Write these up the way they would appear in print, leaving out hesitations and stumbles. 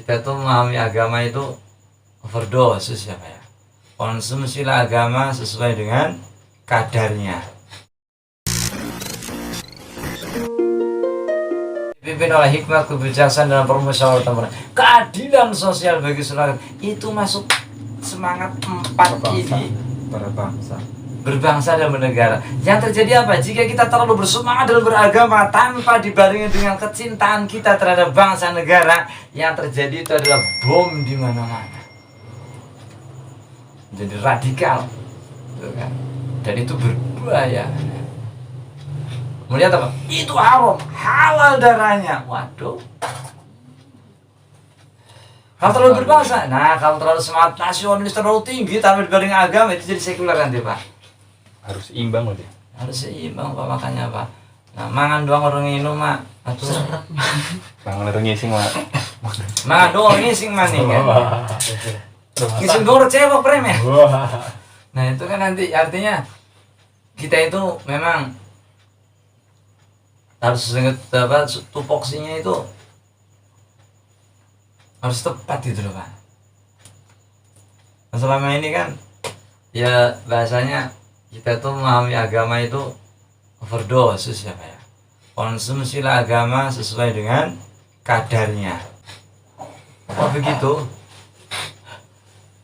kita tuh memahami agama itu overdosis ya Pak ya. Konsumsilah agama sesuai dengan kadarnya. Dipimpin oleh hikmah, kebijaksanaan dalam permusyawaratan, keadilan sosial bagi seluruh itu masuk semangat empat ini. Berbangsa dan bernegara. Yang terjadi apa? Jika kita terlalu bersemangat dalam beragama tanpa dibarengi dengan kecintaan kita terhadap bangsa negara, yang terjadi itu adalah bom di mana-mana. Jadi radikal, kan? Dan itu berbahaya. Melihat apa? Itu haram, halal darahnya. Waduh. Kalau terlalu berbangsa, kalau terlalu semangat nasionalis terlalu tinggi tanpa dibarengi agama, itu jadi sekuler nanti Pak. Harus imbang loh dia. Harus seimbang Pak, makanya Pak. Nah, mangan doang orang minum Mak. Aduh. Mangan orang ngising Mak. Mangan doang ngising maning kan. Ngising doang cewek prem ya. Nah, itu kan nanti artinya kita itu memang harus ingat apa tupoksinya itu harus tepat gitu loh Pak. Nah, selama ini kan ya bahasanya kita tuh memahami agama itu overdosis ya Pak ya. Konsumsilah agama sesuai dengan kadarnya. Oh begitu?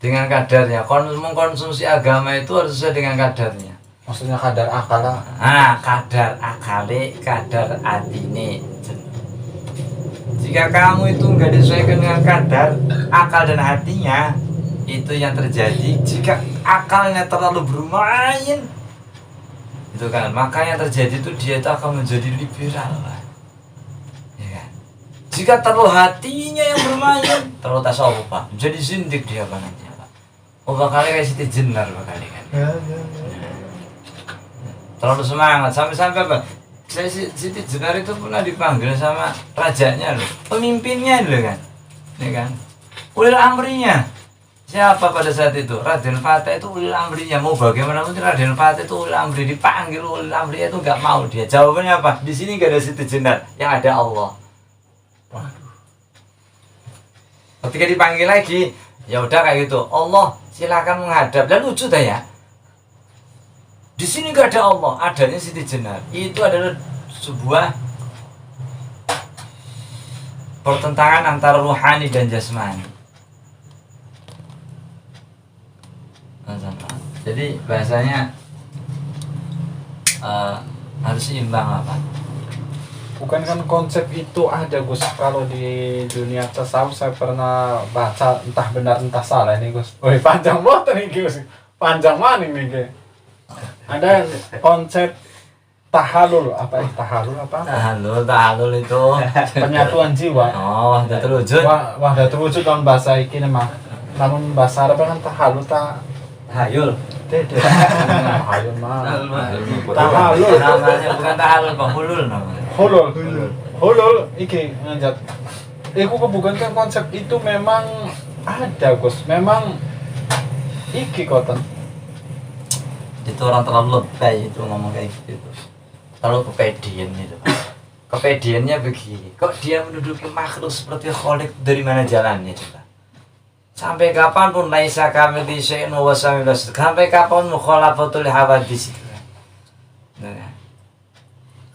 Dengan kadarnya. Mengkonsumsi agama itu harus sesuai dengan kadarnya. Maksudnya kadar akal. Kadar akale, kadar atine. Jika kamu itu enggak disesuaikan dengan kadar akal dan hatinya, itu yang terjadi. Jika akalnya terlalu bermain, itu kan, maka yang terjadi itu dia itu akan menjadi liberal, ya kan? Jika terlalu hatinya yang bermain, terlalu tasawuf Pak, jadi zindik dia Pak nanti Pak. Bakal kayak Siti Jenar bakal kan. Terlalu semangat sampai apa? Siti Jenar itu pernah dipanggil sama rajanya loh, pemimpinnya loh kan, ya kan? Ulil amrinya. Siapa pada saat itu? Raden Fateh itu ulil amrinya. Mau bagaimana mungkin Raden Fateh itu ulil amri, dipanggil ulil amrinya itu nggak mau dia. Jawabannya apa? Di sini nggak ada Siti Jenar, yang ada Allah. Waduh. Ketika dipanggil lagi, ya udah kayak gitu. Allah silakan menghadap. Dan lucu dah ya. Di sini nggak ada Allah, adanya Siti Jenar. Itu adalah sebuah pertentangan antara ruhani dan jasmani. Jadi bahasanya harus seimbang lah Pak. Bukan kan konsep itu ada Gus, kalau di dunia tasawuf saya pernah baca, entah benar entah salah ini Gus. Woi panjang banget nih Gus, panjang mana nih. Ada konsep tahalul, apa tahalul apa? Tahalul itu penyatuan jiwa. Oh, wahdatul wujud. Wahdatul wujud dalam bahasa iki memang. Namun bahasa Arab kan tahalul tahayul. Tahayul mah. Tahalul namanya bukan tahalul, Pak. Hulul namanya. Hulul iki nganjat. Iku bukan kan konsep itu memang ada Gus. Memang iki koten. Itu orang terlalu lebay itu ngomong kayak gitu. Terlalu kepedean gitu. Kepedeannya begini. Kok dia menduduki makhluk seperti Khalik, dari mana jalannya coba? Sampai kapanpun laisa kamitslihi syai'un wa huwa samiul basir. Sampai kapan mukhalafatul hawadits itu. Nah,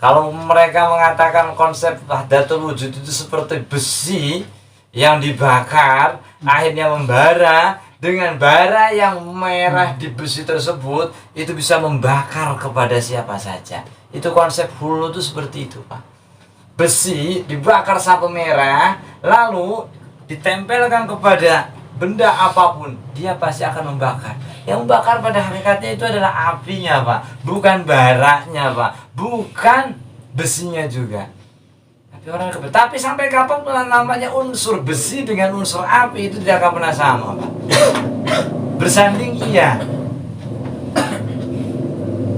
kalau mereka mengatakan konsep wahdatul wujud itu seperti besi yang dibakar akhirnya membara, dengan bara yang merah di besi tersebut itu bisa membakar kepada siapa saja. Itu konsep hulu itu seperti itu Pak. Besi dibakar sampai merah, lalu ditempelkan kepada benda apapun, dia pasti akan membakar. Yang membakar pada hakikatnya itu adalah apinya Pak, bukan baranya Pak, bukan besinya juga. Tapi sampai kapan namanya unsur besi dengan unsur api itu tidak akan pernah sama Pak. Bersanding iya,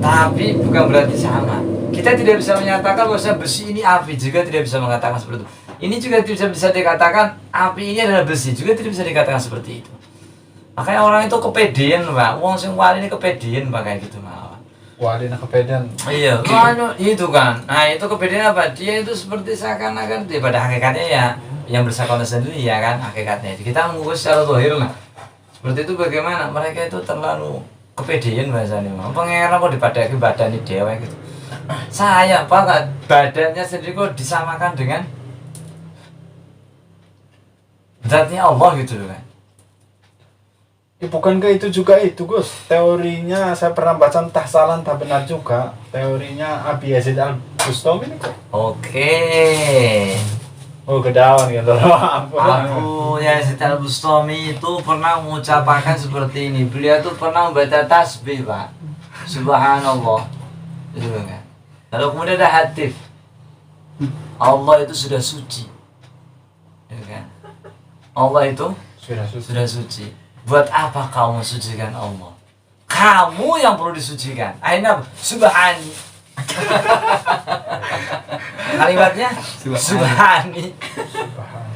tapi bukan berarti sama. Kita tidak bisa menyatakan bahwa besi ini api, juga tidak bisa mengatakan seperti itu. Ini juga tidak bisa dikatakan api ini adalah besi, juga tidak bisa dikatakan seperti itu. Makanya orang itu kepedean Pak, wong sing wali ini kepedean Pak, kayak gitu malah. Wali nak kepedean. Iya, itu kan. Nah itu kepedean apa? Dia itu seperti seakan-akan dia pada hakikatnya ya yang bersangkutan sendiri ya kan hakikatnya. Kita mengukur secara zahir lah. Seperti itu bagaimana? Mereka itu terlalu kepedean bahasanya. Pengen kok dipadai badan dewa gitu. Saya banget badannya sendiri kok disamakan dengan zatnya Allah gitu kan. Bukankah itu juga itu Gus? Teorinya saya pernah baca entah salah entah benar juga. Teorinya Abi Yazid Al-Bustami ini kok. Oke. Oh kedawan gitu loh. Abu Yazid Al-Bustami itu pernah mengucapkan seperti ini. Beliau itu pernah membaca tasbih, Pak. Subhanallah. Itu kan. Lalu kemudian ada hadis. Allah itu sudah suci. Ya kan? Allah itu sudah suci. Buat apa kamu mensucikan Allah? Kamu yang perlu disucikan. Aina subhani. Kalimatnya subhani.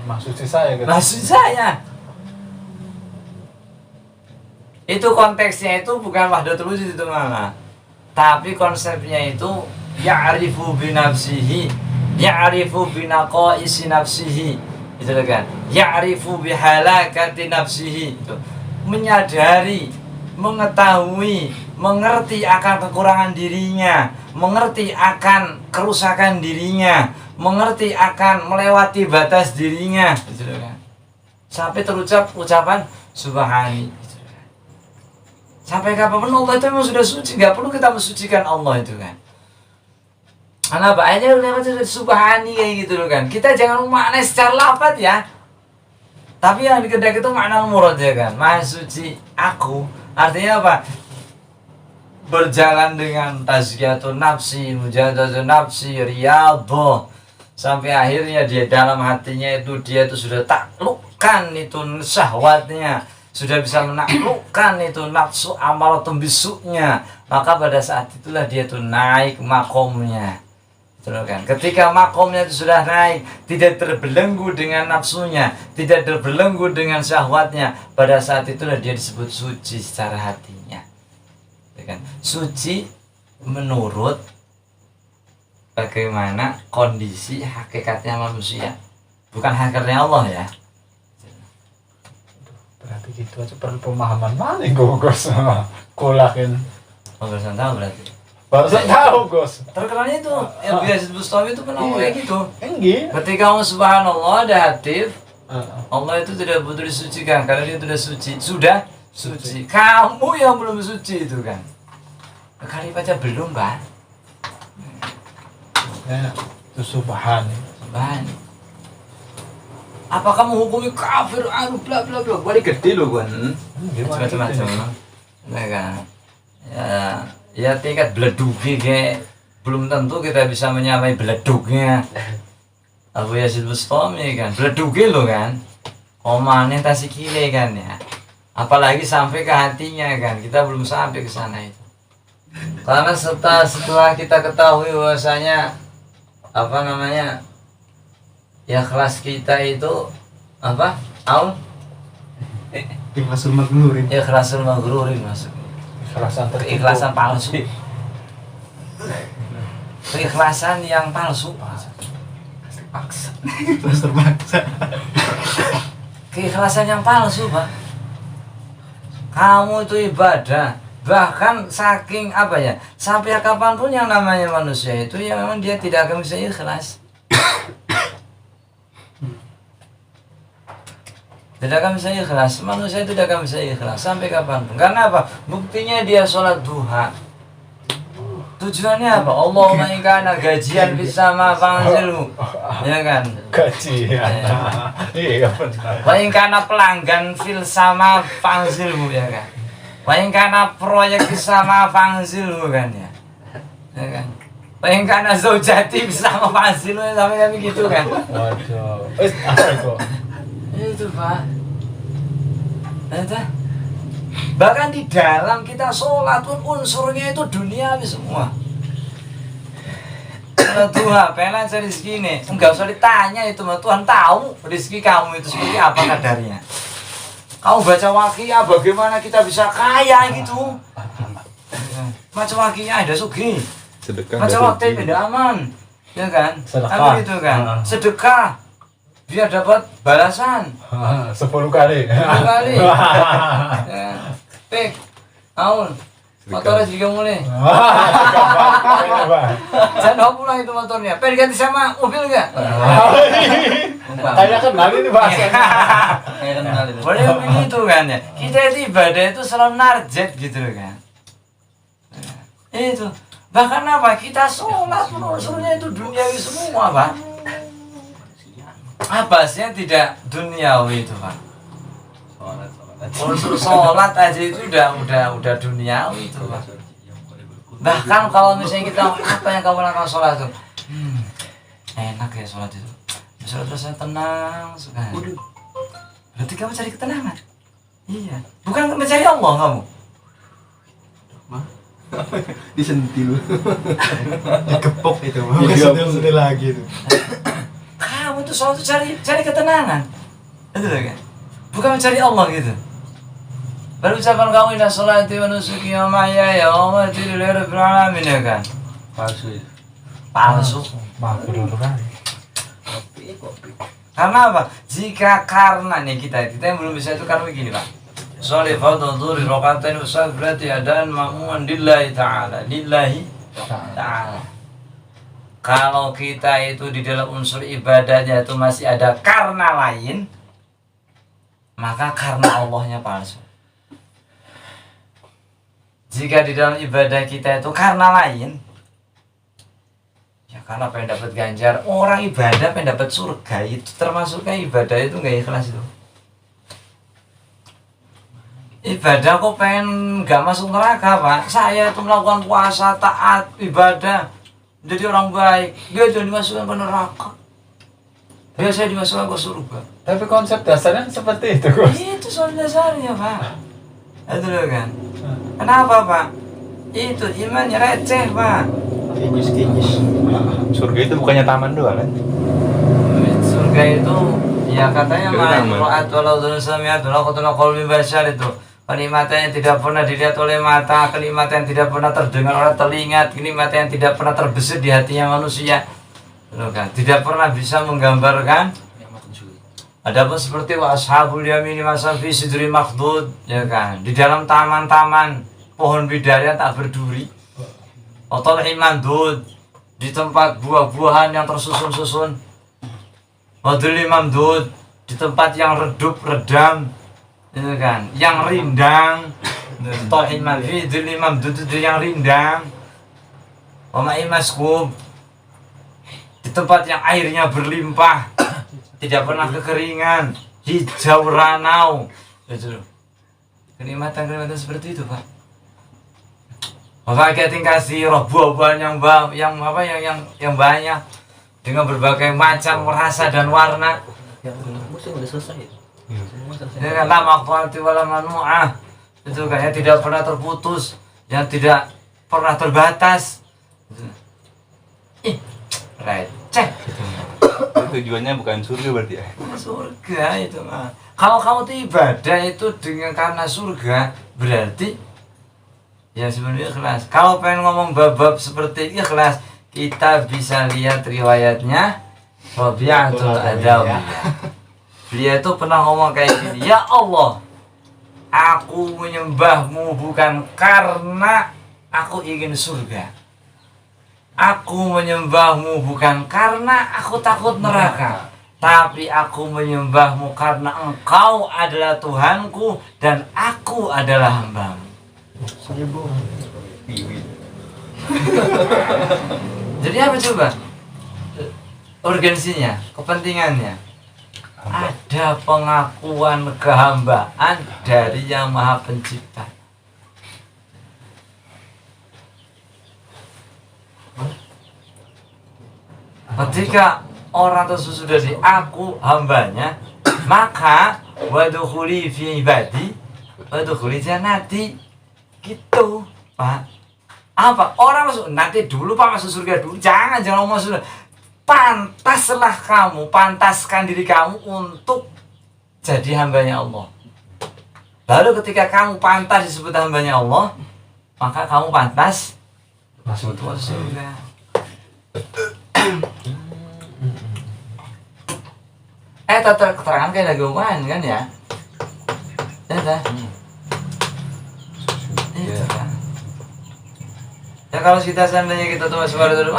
Maksud saya gitu. Maksud saya itu konteksnya itu bukan wahdatul wujud itu mana. Tapi konsepnya itu ya'rifu bi nafsihi, ya'rifu bi naqaisi nafsihi. Itu kan. Ya'rifu bi halakati nafsihi. Itu. Menyadari, mengetahui, mengerti akan kekurangan dirinya, mengerti akan kerusakan dirinya, mengerti akan melewati batas dirinya, gitu kan. Sampai terucap ucapan subhani. Sampai kapanpun Allah itu memang sudah suci, nggak perlu kita mensucikan Allah itu kan. Karena banyak lewat subhani kayak gitu loh kan. Kita jangan memaknai secara lafaz ya. Tapi yang dikedak itu makna murad ya kan. Maha suci aku. Artinya apa? Berjalan dengan tazkiyatun nafsi, mujahadatul nafsi, riyadhah. Sampai akhirnya dia dalam hatinya itu dia itu sudah taklukkan itu syahwatnya, sudah bisa menaklukkan itu nafsu amaratun bisuknya. Maka pada saat itulah dia itu naik makomnya. Kan? Ketika makomnya itu sudah naik, tidak terbelenggu dengan nafsunya, tidak terbelenggu dengan syahwatnya, pada saat itulah dia disebut suci secara hatinya. Kan? Suci menurut bagaimana kondisi hakikatnya manusia, bukan hakikatnya Allah ya. Berarti gitu aja perlu pemahaman mana Gus? Kulakin. Barusan tahu berarti. Barusan tahu Gus. Terkenalnya itu yang Yazid Bustami itu pernah kayak gitu. Enggak. Ketika kamu subhanallah ada hadis, Allah itu tidak butuh disucikan karena dia sudah suci. Sudah suci. Kamu yang belum suci itu kan. Kali baca belum, Pak. Ya, itu subhan. Apa kamu hukumi kafir anu bla bla bla. Balik gede loh kan. Macam-macam. Nah kan. Ya tingkat beledugnya kayak belum tentu kita bisa menyamai beledugnya Abu Yazid Bustami kan. Beledugnya loh kan. Omannya tasikile kan ya. Apalagi sampai ke hatinya kan. Kita belum sampai ke sana itu. Karena setelah kita ketahui bahwasanya apa namanya ya kelas kita itu apa Ikhlasul maghrurin. Ikhlasul maghrurin maksudnya keikhlasan palsu, keikhlasan yang palsu, keikhlasan yang palsu Pak. Kamu itu ibadah bahkan saking apa ya, sampai kapanpun yang namanya manusia itu ya memang dia tidak akan bisa ikhlas. Tidak akan bisa ikhlas, manusia itu tidak akan bisa ikhlas sampai kapanpun. Karena apa? Buktinya dia sholat duha. Tujuannya apa? Allahumma in kana gajian bisa ma fa'zilhu. Ya kan? Gajian. Iya benar. Wa in kana pelanggan fil sama fa'zilhu ya kan. Wa in kana proyek bisa ma fa'zilhu kan ya. Ya kan? Wa in kana zaujati bisa ma fa'zilhu sampai gitu kan. Waduh. Apa itu? Itu Pak. Bahkan di dalam kita sholat pun unsurnya itu duniawi semua. Tuhan, pengen cari rezeki nih, enggak usah ditanya itu mah, Tuhan tahu rezeki kamu itu seperti apa kadarnya. Kamu baca waqiah bagaimana kita bisa kaya gitu. Baca waqiah ada sugi. Sedekah Baca dari waqiah beda aman. Ya kan? Sedekah. Tapi itu kan, sedekah. biar dapat balasan 10 kali. 10 kali. Ya. Pik, Aul, motornya juga mulai. Jangan bawa pulang itu motornya. Pengen ganti sama mobil nggak? Kayak kenal ini bahasanya. Kayak kenal itu. Boleh begitu kan ya. Kita itu ibadah itu selalu narjet gitu loh kan. Itu. Bahkan apa? Kita sholat pun unsurnya itu duniawi semua, Pak. Apa sih yang tidak duniawi itu, Pak? Unsur sholat aja itu udah duniawi itu, Pak. Bahkan kalau misalnya kita apa yang kamu lakukan sholat itu, enak ya sholat itu. Sholat terus tenang sekali. Berarti kamu cari ketenangan. Iya. Bukan mencari Allah kamu. Disentil. Dikepok itu. Sentil lagi itu. Kamu tuh sholat tuh cari ketenangan. Itu kan? Bukan mencari Allah gitu. Baru ucapan kamu inna sholati wa nusuki wa mahyaya wa mamati lillahi rabbil alamin ya kan? Palsu itu. Palsu. Makhluk kan. Karena apa? Jika karena nih kita yang belum bisa itu karena begini, Pak. Sholih fardhu dhuhri rakaatain usah berarti adaan ma'muman lillahi ta'ala. Lillahi ta'ala. Kalau kita itu di dalam unsur ibadahnya itu masih ada karena lain, maka karena Allahnya palsu. Jika di dalam ibadah kita itu karena lain, ya karena pengen dapat ganjar. Orang ibadah pengen dapat surga, itu termasuknya ibadah itu nggak ikhlas itu. Ibadah kok pengen nggak masuk neraka, Pak. Saya itu melakukan puasa, taat, ibadah, jadi orang baik, dia jadi dimasukkan ke neraka. Ya saya dimasukkan ke surga. Tapi konsep dasarnya seperti itu, Gus. Itu soal dasarnya, Pak. Itu loh kan. Kenapa, Pak? Itu imannya receh, Pak. Kinyis. Surga itu bukannya taman doang kan? Surga itu ya katanya Surga mah taman. Qur'an walau dzulsamiat walau qatuna qalbi bashar itu. Kenikmatan yang tidak pernah dilihat oleh mata, kenikmatan yang tidak pernah terdengar oleh telinga, kenikmatan yang tidak pernah terbesit di hatinya manusia. Loh kan? Tidak pernah bisa menggambarkan. Adapun seperti wa ashabul yamin masa fi sidri makhdud, ya kan, di dalam taman-taman pohon bidara tak berduri, atau mandud, di tempat buah-buahan yang tersusun-susun, wadul mamdud, di tempat yang redup redam, itu kan, yang rindang, tohiman fi dzilli mamdud itu yang rindang, wa ma'in maskub, di tempat yang airnya berlimpah, tidak pernah kekeringan, hijau ranau, itu kenikmatan seperti itu, Pak. Maka kasih buah-buahan yang banyak dengan berbagai macam rasa dan warna. Yang musim udah selesai. Ini kan lama kuanti wala manu'ah, itu kan yang tidak pernah terputus, yang tidak pernah terbatas. Receh gitu. Tujuannya bukan surga berarti ya? Surga itu mah. Kalau kamu tuh ibadah itu dengan karena surga, berarti ya sebenarnya ikhlas. Kalau pengen ngomong bab-bab seperti ikhlas, kita bisa lihat riwayatnya Rabi'atul Adawi. Beliau itu pernah ngomong kayak gini, ya Allah, aku menyembahmu bukan karena aku ingin surga. Aku menyembahmu bukan karena aku takut neraka, tapi aku menyembahmu karena engkau adalah Tuhanku dan aku adalah hambamu. Jadi apa coba? Urgensinya, kepentingannya. Ada pengakuan kehambaan dari Yang Maha Pencipta. Ketika orang tersebut sudah diaku hambanya, maka wadkhuli fi ibadi wadkhuli jannati. Gitu, Pak. Apa? Orang masuk nanti dulu, Pak, masuk surga dulu. Jangan masuk surga. Pantaslah kamu, pantaskan diri kamu untuk jadi hambanya Allah. Lalu ketika kamu pantas disebut hambanya Allah, maka kamu pantas masuk surga. keterangan kayak lagi omongan kan ya. Ya dah. Itu kan. Ya kalau kita seandainya kita tuh suara itu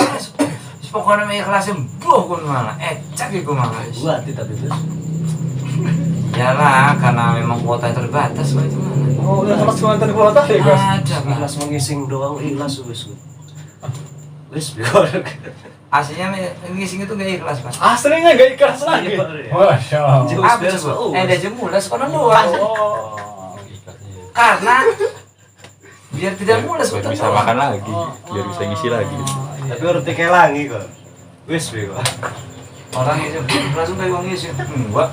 pokoknya mengikhlasnya buh kun malah cak iku malah. Buat tapi terus. Yalah karena memang kuota terbatas kok itu mana. Oh, udah kelas kuantan kuota ya, Gus. Ada Pak. Ikhlas mengising doang, ikhlas wis. Wis Aslinya ngising itu gak ikhlas Pak. Aslinya gak ikhlas lagi. Iya, Pak. Masya Allah. Apa coba? Ada jemulas kono doang. Oh. Karena biar tidak mulas biar betul. bisa makan lagi, biar bisa ngisi lagi. Tapi urut kelangi kok. Wis bego. Orang itu langsung kayak wong ngisi. Enggak.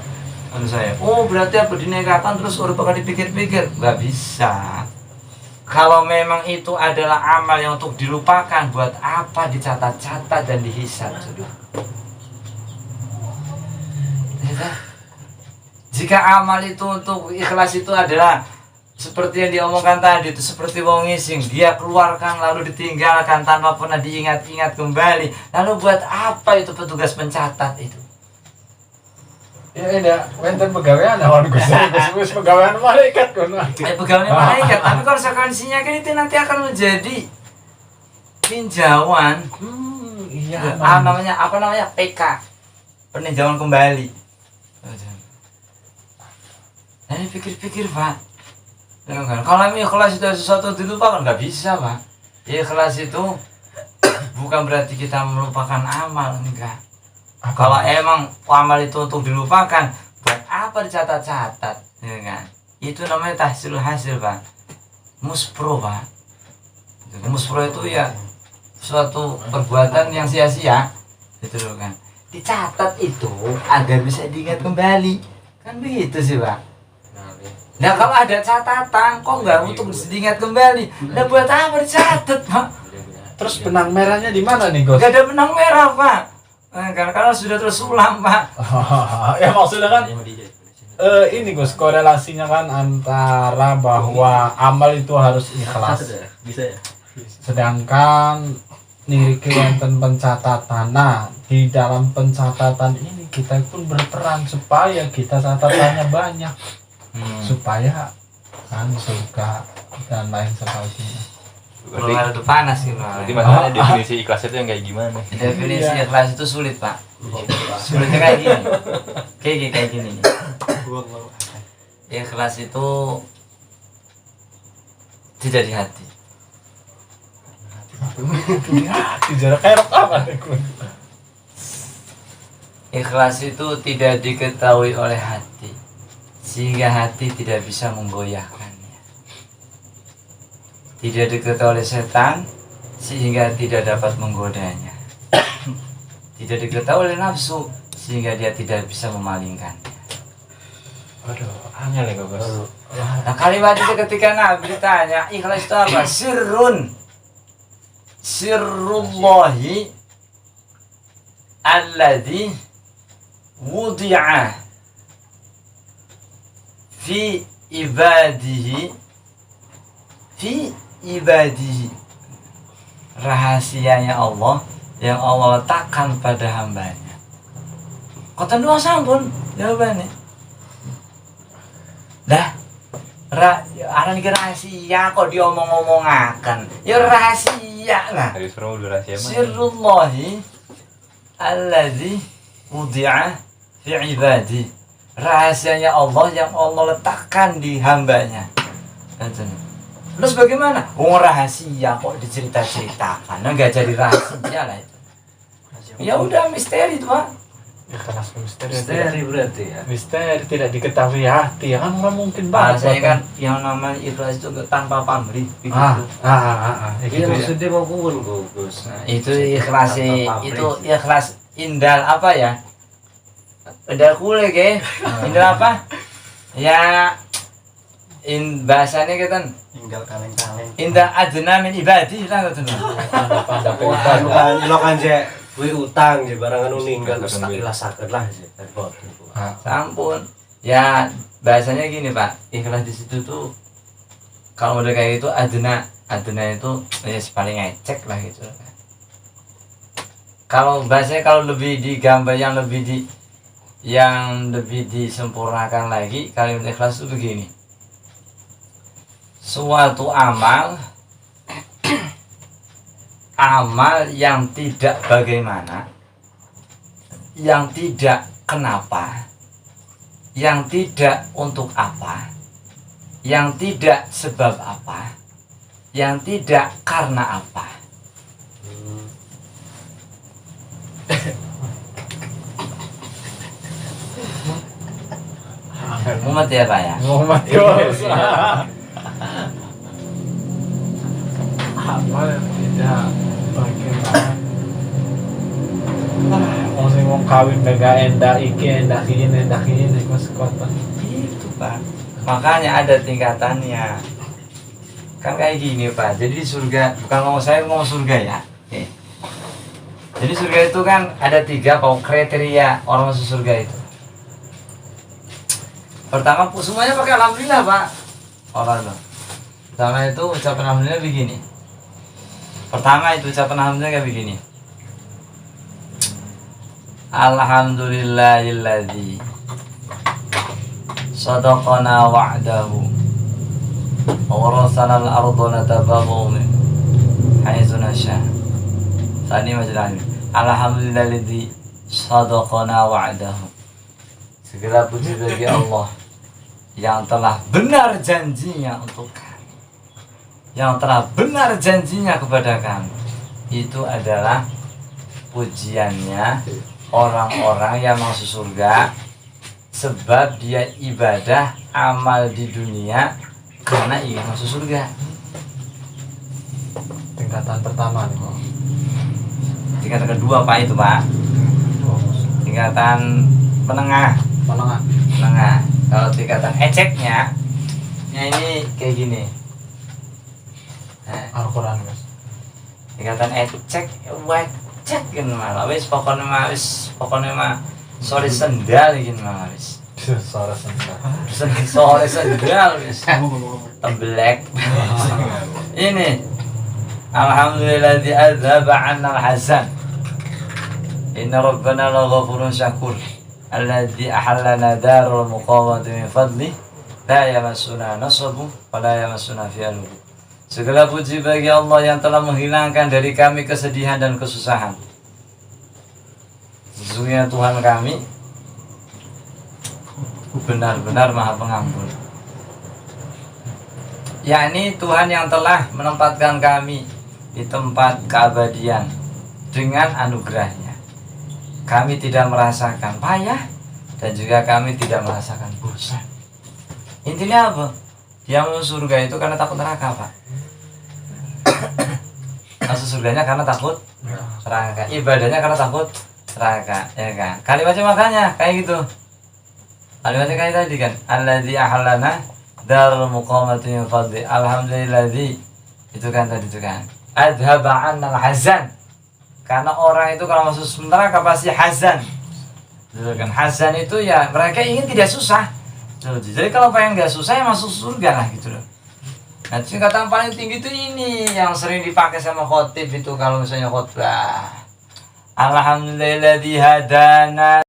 Anu saya. Oh, berarti apa dinegatan terus orang bakal dipikir-pikir? Enggak bisa. Kalau memang itu adalah amal yang untuk dilupakan, buat apa dicatat-catat dan dihisab? Jika amal itu untuk ikhlas itu adalah seperti yang diomongkan tadi, itu seperti wong ngising, dia keluarkan lalu ditinggalkan tanpa pernah diingat-ingat kembali. Lalu buat apa itu petugas pencatat itu? Ya ini wenten pegawaian awan Gus pegawaian malaikat kun. Pegawai malaikat, tapi konsekuensinya kan itu nanti akan menjadi tinjauan. Iya. Namanya apa namanya? PK, peninjauan kembali. Nah, ini pikir-pikir Pak. Ya kan? Kalau ikhlas itu sesuatu dilupakan nggak bisa Pak. Ikhlas itu bukan berarti kita melupakan amal, enggak. Kalau emang amal itu untuk dilupakan, buat apa dicatat-catat, ya kan? Itu namanya tahsilul hasil Pak. Muspro Pak. Muspro itu ya suatu perbuatan yang sia-sia, gitu loh kan. Dicatat itu agar bisa diingat kembali, kan begitu sih Pak. Nah kalau ada catatan, kok nggak untuk diingat kembali? Nah buat apa dicatat Pak? Terus benang merahnya di mana nih Gus? Gak ada benang merah Pak. Nah, karena sudah tersulam Pak. Ya maksudnya kan ini Gus korelasinya kan antara bahwa amal itu harus ikhlas. Bisa ya? Sedangkan niriki wonten pencatatan. Nah, di dalam pencatatan ini kita pun berperan supaya kita catatannya banyak. Supaya kan surga dan lain sebagainya. Keluar itu panas gitu. Berarti masalahnya definisi ikhlas itu yang kayak gimana? Definisi ikhlas itu sulit Pak. Sulitnya kayak gini. Kayak gini nih. Ikhlas itu tidak di hati. Jarak kayak apa nih Gus? Ikhlas itu tidak diketahui oleh hati, sehingga hati tidak bisa menggoyahkannya. Tidak diketahui oleh setan, sehingga tidak dapat menggodanya. Tidak diketahui oleh nafsu, sehingga dia tidak bisa memalingkannya. Waduh, angel ya Gus. Nah kalimat itu ketika Nabi ditanya ikhlas itu apa? Sirrullahi alladhi wudi'a fi ibadihi, rahasianya Allah yang Allah letakkan pada hambanya. Kota dua sampun jawabannya. Dah, aran iki rahasia kok diomong-omongaken. Ya rahasia lah. Harus perlu rahasia mah. Sirrullahi alladzi wudi'a fi ibadi. Rahasianya Allah yang Allah letakkan di hambanya. Terus bagaimana? Oh rahasia kok dicerita-ceritakan. Enggak jadi rahasia lah itu. Ya udah misteri itu Pak. Ikhlas Misteri berarti ya. Misteri tidak diketahui hati ya kan orang mungkin banget. Bahasanya kan yang namanya ikhlas itu tanpa pamrih begitu. Iya maksudnya mau kumpul Gus. Nah, itu ikhlas itu ikhlas indal apa ya? Indal kule ke? Indal apa? Ya bahasanya kan Tinggal kaleng-kaleng. indah adna min ibadi lah gitu. Pada Kan lo kan je kuwi utang je barang anu ninggal terus tak ilasakeun lah je. Sampun. Ya bahasanya gini Pak, ikhlas di situ tuh kalau udah kayak gitu adna itu ya paling ngecek lah gitu. Kalau bahasanya kalau lebih digambar yang lebih yang lebih disempurnakan lagi kalimat ikhlas itu begini. Suatu amal yang tidak bagaimana, yang tidak kenapa, yang tidak untuk apa, yang tidak sebab apa, yang tidak karena apa. Mumet ya Pak ya? Muhammad Gus. Amal yang tidak bagaimana. Mau sing wong kawin mega endah iki Gus kota. Itu Pak. Makanya ada tingkatannya. Kan kayak gini Pak. Jadi di surga, bukan ngomong saya ngomong surga ya. Oke. Jadi surga itu kan ada 3 kriteria orang masuk surga itu. Pertama semuanya pakai alhamdulillah Pak. Orang itu. Pertama itu ucapan alhamdulillah begini. Pertama itu ucapan alhamdulillah kayak begini. Alhamdulillahilladzi sadaqana wa'dahu wa warasana al-ardha natabaghu min haitsu nasha. Tadi majelis. Alhamdulillahilladzi sadaqana wa'dahu. Segala puji bagi Allah yang telah benar janjinya untuk kami, yang telah benar janjinya kepada kami. Itu adalah pujiannya orang-orang yang masuk surga sebab dia ibadah amal di dunia karena ingin masuk surga. Tingkatan pertama nih Pak. Tingkatan kedua Pak itu Pak. Tingkatan menengah. Kalau tingkatan eceknya ini kayak gini. Al-Quran Gus. Tingkatan ecek wecek kan malah wis pokoknya mah sore sendal gini malah wis. Suara sendal. Sore sendal wis. Tembelek. Ini alhamdulilladzi adzaba 'anna al-hazan. Inna rabbana laghafurun syakur. Alladzi ahallana darul muqamati min fadli la yamassuna nasabu wa la yamassuna fi'alu. Segala puji bagi Allah yang telah menghilangkan dari kami kesedihan dan kesusahan. Sesungguhnya Tuhan kami benar-benar Maha Pengampun. Yakni Tuhan yang telah menempatkan kami di tempat keabadian dengan anugerahnya. Kami tidak merasakan payah dan juga kami tidak merasakan bosan. Intinya apa? Yang masuk surga itu karena takut neraka Pak. Masuk surganya karena takut neraka. Ibadahnya karena takut neraka, ya kan? Kalimatnya makanya kayak gitu. Kalimatnya kayak tadi kan. Alladzi ahallana darul muqamati min fadli. Alhamdulilladzi. Itu kan tadi itu kan. Adhaba 'anna al-hazan. Karena orang itu kalau masuk neraka pasti hazan. Kan hazan itu ya mereka ingin tidak susah. Jadi kalau pengen nggak susah ya masuk surga lah gitu loh. Nah tingkatan paling tinggi itu ini yang sering dipakai sama khotib itu kalau misalnya khotbah. Alhamdulilladzi hadana